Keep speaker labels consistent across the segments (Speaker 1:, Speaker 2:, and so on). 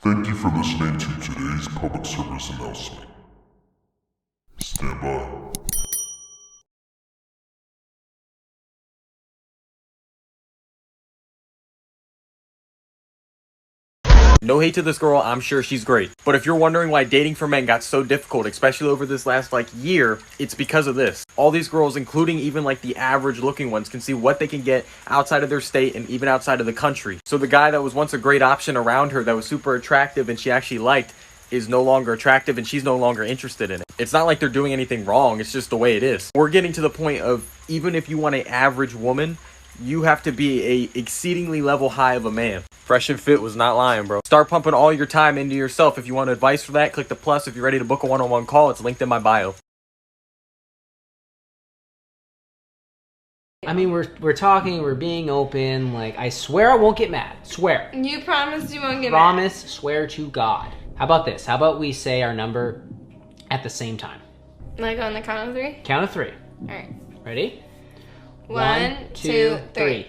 Speaker 1: Thank you for listening to today's public service announcement. Stand by.
Speaker 2: No hate to this girl, I'm sure she's great. But if you're wondering why dating for men got so difficult, especially over this last year, it's because of this. All these girls, including even the average looking ones, can see what they can get outside of their state and even outside of the country. So the guy that was once a great option around her that was super attractive and she actually liked is no longer attractive and she's no longer interested in it. It's not like they're doing anything wrong, it's just the way it is. We're getting to the point of, even if you want an average woman, you have to be a exceedingly level high of a man. Fresh and Fit was not lying, bro. Start pumping all your time into yourself. If you want advice for that, click the plus. If you're ready to book a one-on-one call, it's linked in my bio.
Speaker 3: I mean, we're talking, we're being open. I swear I won't get mad. Swear.
Speaker 4: You promise you won't get
Speaker 3: Promise, swear to God. How about this? How about we say our number at the same time?
Speaker 4: mad? On the count of three?
Speaker 3: Count of three.
Speaker 4: Alright.
Speaker 3: Ready?
Speaker 4: 1, 2, 3.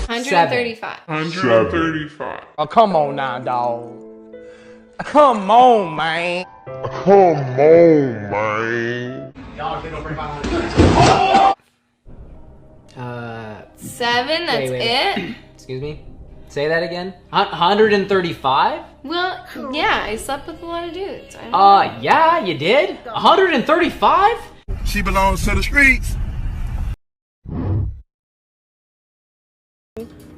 Speaker 4: 135.
Speaker 5: 135. Oh, come on now, dog. Come on, man.
Speaker 1: Come on, man.
Speaker 4: 7, that's it?
Speaker 3: Excuse me? Say that again? 135?
Speaker 4: Well, yeah, I slept with a lot of dudes. I don't know.
Speaker 3: Yeah, you did? 135?
Speaker 5: She belongs to the streets.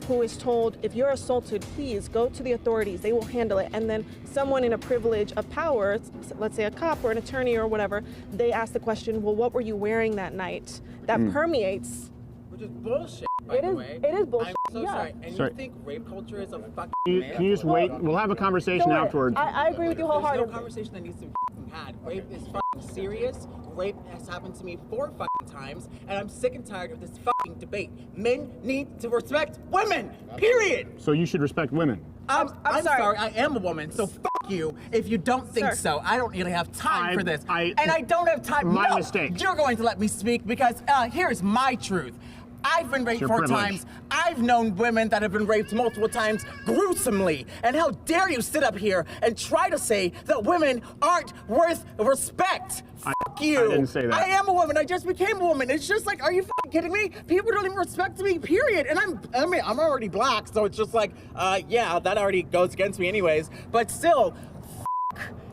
Speaker 6: Who is told, if you're assaulted, please go to the authorities, they will handle it. And then someone in a privilege of power, let's say a cop or an attorney or whatever, they ask the question, well, what were you wearing that night? That permeates.
Speaker 7: Which is bullshit, by the way.
Speaker 6: It is bullshit.
Speaker 7: I'm so sorry. And you think rape culture is a fucking
Speaker 8: Can you just wait? We'll have a conversation afterwards.
Speaker 6: I agree with you
Speaker 7: There's
Speaker 6: wholeheartedly.
Speaker 7: no conversation that needs to be fucking had. Rape is fucking serious. Rape has happened to me 4 fucking times, and I'm sick and tired of this fucking debate. Men need to respect women, period.
Speaker 8: So you should respect women.
Speaker 7: I'm sorry, I am a woman, so fuck you if you don't think so. I don't really have time for this. And I don't have time.
Speaker 8: My mistake.
Speaker 7: You're going to let me speak because here's my truth. I've been raped 4 times. I've known women that have been raped multiple times gruesomely. And how dare you sit up here and try to say that women aren't worth respect? Fuck you.
Speaker 8: I didn't say that.
Speaker 7: I am a woman. I just became a woman. It's just are you fucking kidding me? People don't even respect me, period. And I'm already black, so it's just yeah, that already goes against me anyways. But still,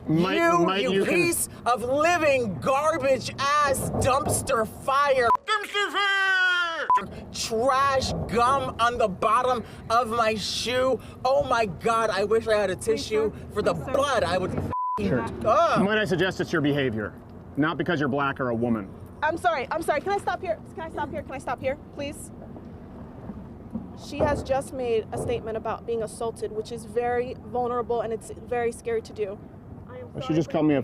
Speaker 7: you piece of living garbage ass dumpster fire. Dumpster fire! Trash gum on the bottom of my shoe. Oh my God, I wish I had a tissue for the blood. I would
Speaker 8: Might I suggest it's your behavior, not because you're black or a woman.
Speaker 6: I'm sorry. Can I stop here? Can I stop here, please? She has just made a statement about being assaulted, which is very vulnerable and it's very scary to do.
Speaker 8: She just called me a...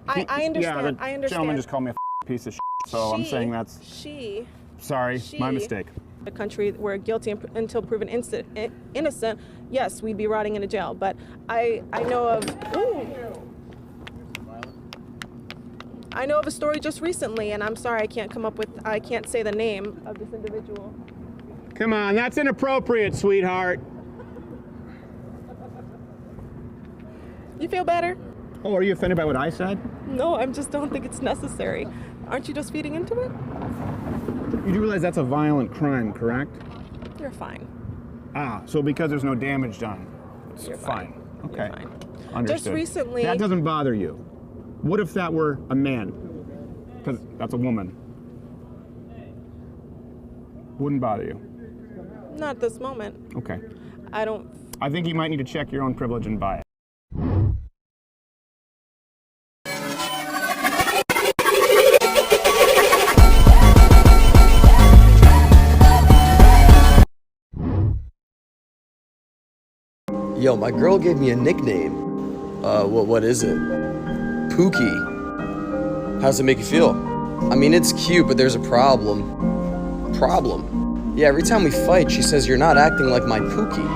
Speaker 6: I understand.
Speaker 8: Yeah, the
Speaker 6: I understand.
Speaker 8: gentleman just called me a piece of shit, so I'm saying that's... Sorry, my mistake.
Speaker 6: The country where guilty until proven innocent, yes, we'd be rotting in a jail. But I know of... I know of a story just recently, and I'm sorry I can't say the name of this individual.
Speaker 8: Come on, that's inappropriate, sweetheart.
Speaker 6: You feel better?
Speaker 8: Oh, are you offended by what I said?
Speaker 6: No, I just don't think it's necessary. Aren't you just feeding into it?
Speaker 8: You do realize that's a violent crime, correct?
Speaker 6: You're fine.
Speaker 8: So because there's no damage done, it's fine. Okay,
Speaker 6: You're fine.
Speaker 8: understood.
Speaker 6: Just recently...
Speaker 8: That doesn't bother you. What if that were a man? Because that's a woman. Wouldn't bother you?
Speaker 6: Not at this moment.
Speaker 8: Okay.
Speaker 6: I
Speaker 8: think you might need to check your own privilege and buy it.
Speaker 9: Yo, my girl gave me a nickname. What is it? Pookie. How does it make you feel? I mean, it's cute, but there's a problem. Problem? Yeah, every time we fight, she says you're not acting like my Pookie.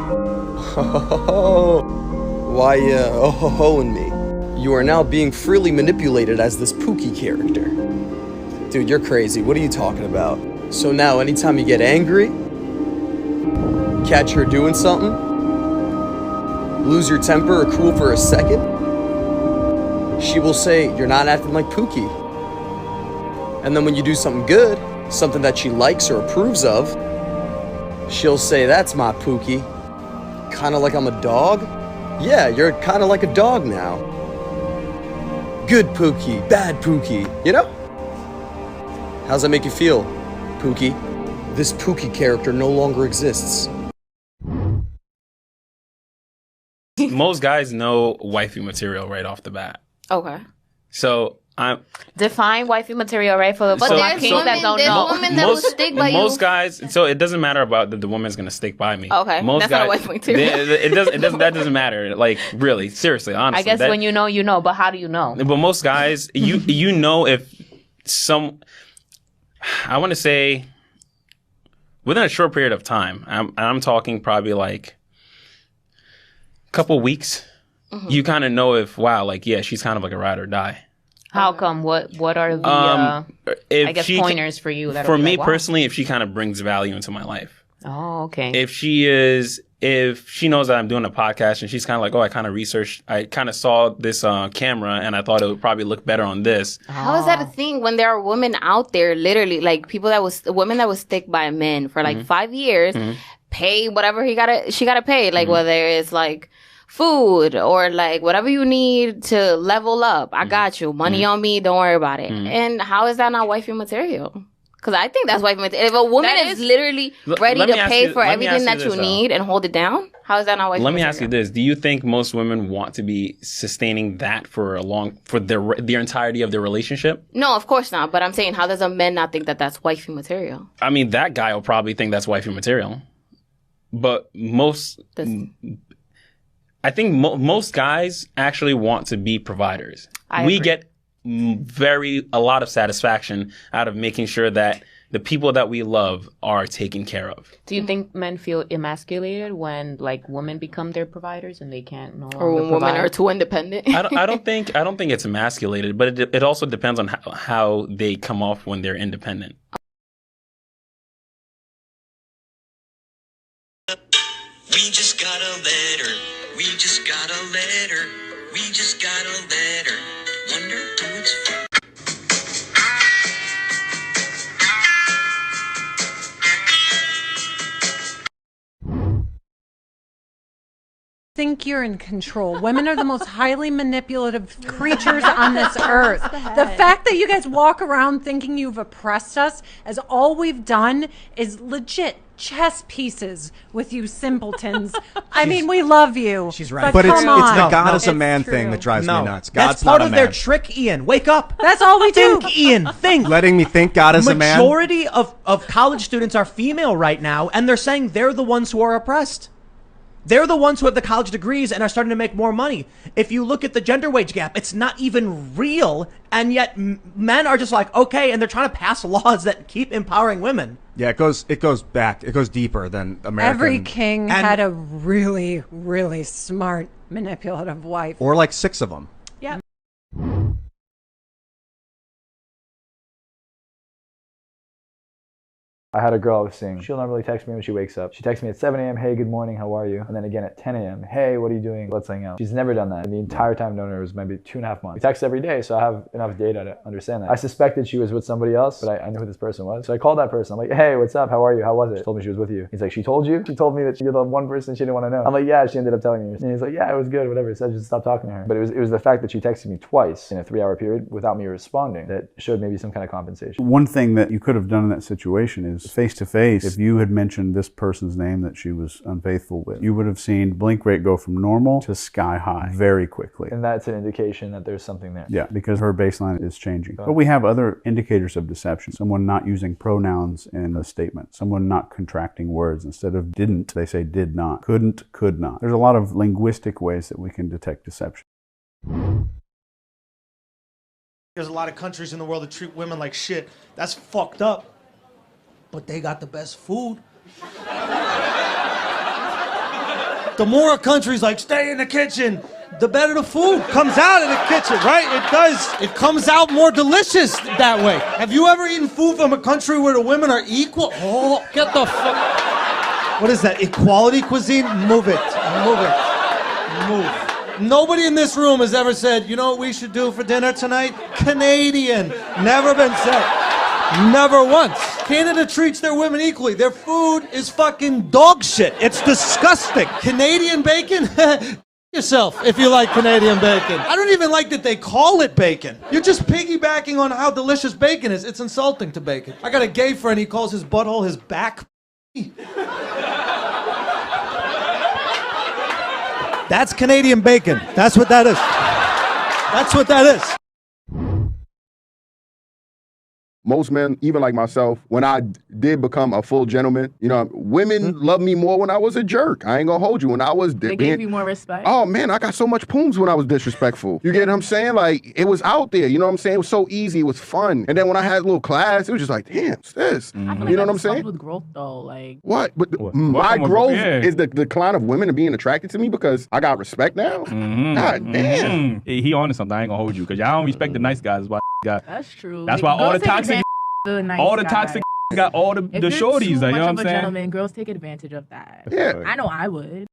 Speaker 9: Why, oh-ho-ho-ing me. You are now being freely manipulated as this Pookie character. Dude, you're crazy. What are you talking about? So now, anytime you get angry, catch her doing something, lose your temper or cool for a second, she will say, you're not acting like Pookie. And then when you do something good, something that she likes or approves of, she'll say, that's my Pookie. Kind of like I'm a dog? Yeah, you're kind of like a dog now. Good Pookie, bad Pookie, you know? How's that make you feel, Pookie? This Pookie character no longer exists.
Speaker 10: Most guys know wifey material right off the bat.
Speaker 11: Okay.
Speaker 10: So
Speaker 11: define wifey material, right? For
Speaker 4: But there's women that will stick by you.
Speaker 10: Most guys, so it doesn't matter about the woman's gonna stick by me.
Speaker 11: Okay,
Speaker 10: most
Speaker 11: that's
Speaker 10: guys,
Speaker 11: not a wifey material.
Speaker 10: That doesn't matter. Like really, seriously, honestly.
Speaker 11: I guess when you know, but how do you know?
Speaker 10: But most guys, you know if I want to say within a short period of time, I'm talking probably like a couple weeks. Mm-hmm. You kind of know if she's kind of like a ride or die.
Speaker 11: How come? What are the pointers for you?
Speaker 10: For me personally, if she kind of brings value into my life.
Speaker 11: Oh, okay.
Speaker 10: If she knows that I'm doing a podcast and she's kind of like, oh, I kind of saw this camera and I thought it would probably look better on this.
Speaker 11: How is that a thing when there are women out there, literally, like women that would stick by men for like 5 years, pay whatever she gotta pay, like whether it's like food or like whatever you need to level up. I got you. Money on me. Don't worry about it. And how is that not wifey material? Because I think that's wifey material. If a woman is literally ready to pay for everything that you need and hold it down, how is that not wifey material?
Speaker 10: Let me ask you this. Do you think most women want to be sustaining that for the entirety of their relationship?
Speaker 11: No, of course not. But I'm saying, how does a man not think that that's wifey material?
Speaker 10: I mean, that guy will probably think that's wifey material. But I think most guys actually want to be providers. We get a lot of satisfaction out of making sure that the people that we love are taken care of.
Speaker 3: Do you think men feel emasculated when like women become their providers and they can't no longer
Speaker 11: or when
Speaker 3: provide?
Speaker 11: Women are too independent?
Speaker 10: I don't think it's emasculated, but it also depends on how they come off when they're independent.
Speaker 12: We just got a letter. We just got a letter. We just got a letter. Wonder who it's from.
Speaker 13: Think you're in control. Women are the most highly manipulative creatures on this earth. The fact that you guys walk around thinking you've oppressed us, as all we've done is legit chess pieces with you simpletons. I mean, we love you.
Speaker 14: She's right.
Speaker 13: But
Speaker 14: it's
Speaker 13: come on.
Speaker 14: the God is a
Speaker 13: It's
Speaker 14: man
Speaker 13: true.
Speaker 14: thing that drives me nuts.
Speaker 15: That's
Speaker 14: God's
Speaker 15: part
Speaker 14: not
Speaker 15: of
Speaker 14: a
Speaker 15: their
Speaker 14: man.
Speaker 15: trick, Ian. Wake up.
Speaker 13: That's all we do.
Speaker 15: Think, Ian. Think.
Speaker 14: Letting me think God is a man.
Speaker 15: Majority of college students are female right now, and they're saying they're the ones who are oppressed. They're the ones who have the college degrees and are starting to make more money. If you look at the gender wage gap, it's not even real, and yet men are just like, okay, and they're trying to pass laws that keep empowering women.
Speaker 14: Yeah, it goes back. It goes deeper than American.
Speaker 13: Every king had a really, really smart, manipulative wife.
Speaker 14: Or like 6 of them.
Speaker 13: Yeah.
Speaker 16: I had a girl I was seeing. She'll normally text me when she wakes up. She texts me at 7 a.m., hey, good morning, how are you? And then again at 10 a.m., hey, what are you doing? Let's hang out. She's never done that. And the entire time I've known her was maybe 2.5 months. We text every day, so I have enough data to understand that. I suspected she was with somebody else, but I knew who this person was. So I called that person. I'm like, hey, what's up? How are you? How was it? She told me she was with you. He's like, she told you? She told me that you're the one person she didn't want to know. I'm like, yeah, she ended up telling me. And he's like, yeah, it was good, whatever. So I just stopped talking to her. But it was the fact that she texted me twice in a 3-hour period without me responding that showed maybe some kind of compensation.
Speaker 17: One thing that you could have done in that situation is face-to-face. If you had mentioned this person's name that she was unfaithful with, you would have seen blink rate go from normal to sky high very quickly.
Speaker 16: And that's an indication that there's something there.
Speaker 17: Yeah, because her baseline is changing. But we have other indicators of deception. Someone not using pronouns in a statement. Someone not contracting words. Instead of didn't, they say did not. Couldn't, could not. There's a lot of linguistic ways that we can detect deception.
Speaker 18: There's a lot of countries in the world that treat women like shit. That's fucked up. But they got the best food. The more a country's like, stay in the kitchen, the better the food comes out of the kitchen, right? It does. It comes out more delicious that way. Have you ever eaten food from a country where the women are equal? Oh, get the fuck. What is that? Equality cuisine? Move it. Move it. Move. Nobody in this room has ever said, you know what we should do for dinner tonight? Canadian. Never been said. Never once. Canada treats their women equally. Their food is fucking dog shit. It's disgusting. Canadian bacon? Yourself if you like Canadian bacon. I don't even like that they call it bacon. You're just piggybacking on how delicious bacon is. It's insulting to bacon. I got a gay friend, he calls his butthole his back. That's Canadian bacon. That's what that is. That's what that is.
Speaker 19: Most men, even like myself, when I did become a full gentleman, you know, women loved me more when I was a jerk. I ain't gonna hold you. When I was...
Speaker 20: They gave you more respect?
Speaker 19: Oh, man, I got so much pooms when I was disrespectful. You get what I'm saying? Like, it was out there, you know what I'm saying? It was so easy, it was fun. And then when I had a little class, it was just like, damn, what's this?
Speaker 20: I feel like
Speaker 19: You know what I'm saying?
Speaker 20: comes with growth, though. Like,
Speaker 19: What? But my growth is the decline of women and being attracted to me because I got respect now? God damn.
Speaker 21: He on to something. I ain't gonna hold you because y'all don't respect the nice guys. Is why got.
Speaker 20: That's true.
Speaker 21: That's
Speaker 20: Like,
Speaker 21: why all the
Speaker 20: girls take
Speaker 21: toxic,
Speaker 20: advantage of the nice
Speaker 21: all the
Speaker 20: guy.
Speaker 21: toxic got all the
Speaker 20: If you're
Speaker 21: shorties.
Speaker 20: too
Speaker 21: You know
Speaker 20: much
Speaker 21: what I'm
Speaker 20: of a
Speaker 21: saying?
Speaker 20: gentleman, girls take advantage of that.
Speaker 19: Yeah.
Speaker 20: I know I would.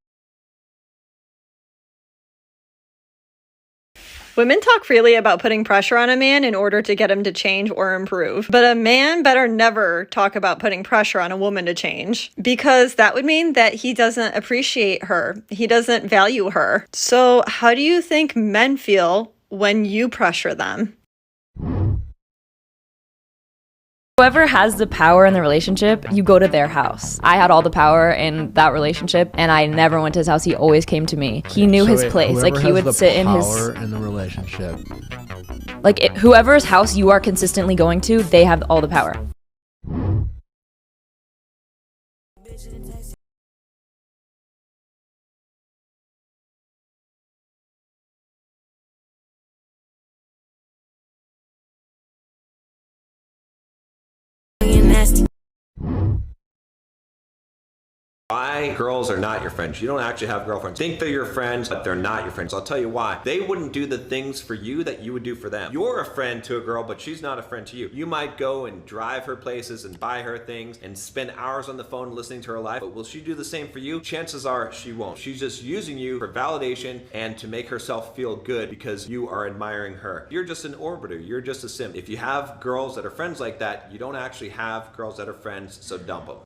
Speaker 22: Women talk freely about putting pressure on a man in order to get him to change or improve. But a man better never talk about putting pressure on a woman to change, because that would mean that he doesn't appreciate her. He doesn't value her. So how do you think men feel when you pressure them?
Speaker 23: Whoever has the power in the relationship, you go to their house. I had all the power in that relationship, and I never went to his house. He always came to me. He knew his place. Like, he would sit in his...
Speaker 24: power in the relationship.
Speaker 23: Like, whoever's house you are consistently going to, they have all the power.
Speaker 25: Why girls are not your friends. You don't actually have girlfriends. Think they're your friends, but they're not your friends. I'll tell you why. They wouldn't do the things for you that you would do for them. You're a friend to a girl, but she's not a friend to you. You might go and drive her places and buy her things and spend hours on the phone listening to her life, but will she do the same for you? Chances are she won't. She's just using you for validation and to make herself feel good because you are admiring her. You're just an orbiter. You're just a simp. If you have girls that are friends like that, you don't actually have girls that are friends, so dump them.